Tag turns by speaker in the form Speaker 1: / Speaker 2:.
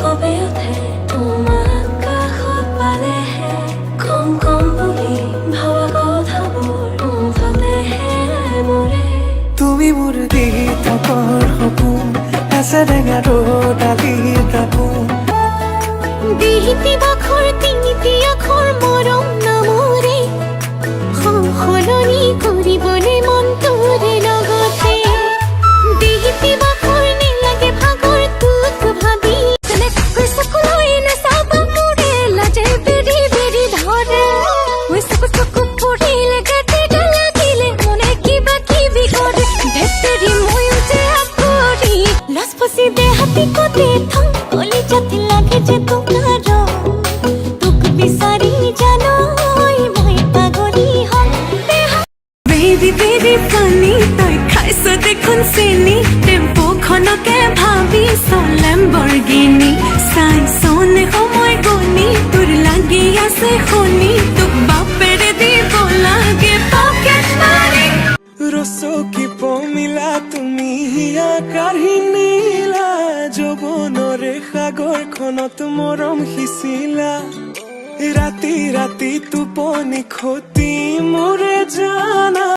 Speaker 1: কবে উঠে তোমাক কাষত পালেহে কম কম বুলি ভবা কথাবোৰ মুঠতেহে মৰে
Speaker 2: তুমি মোৰ দিঠকৰ সপোন এচেৰেঙা ডালিৰ কাপোন
Speaker 1: দিহিতি বাখৰ তিনিটি আখৰ মৰম নামৰে সলনি কৰিবলৈ মন তোৰে লগতে দিহিতি বাখৰ নেলাগে ভাগৰ তোক ভাবি চকুলৈ নাচাব মোৰে লাজে বেৰি বেৰি ধৰে চকু পৰিলে গাতে লাগিলে মনে কিবা কিবি কৰে ধেতেৰি ময়ো যে আপৰি লাজ ফচি দেহাতি কতে থম কলি যাতে লাগে যে তোমাৰ তোক বিচাৰি জানো মই পাগলী হম বেবি বেবি পানী তই খাইছ দেখোন চেনি টেম্পোখনকে ভাবি লেম্বৰগিনি চাইছনে সময় গনি তোৰ লাগি আছে শনি তোক বাপেৰে দিব লাগে পকেট মাৰি
Speaker 2: ৰচকি পমিলা তুমি আকাশী নীলা যৌৱনৰে সাগৰখনত মৰম সিঁচিলা ৰাতি ৰাতি টোপনি খতি মোৰে জানা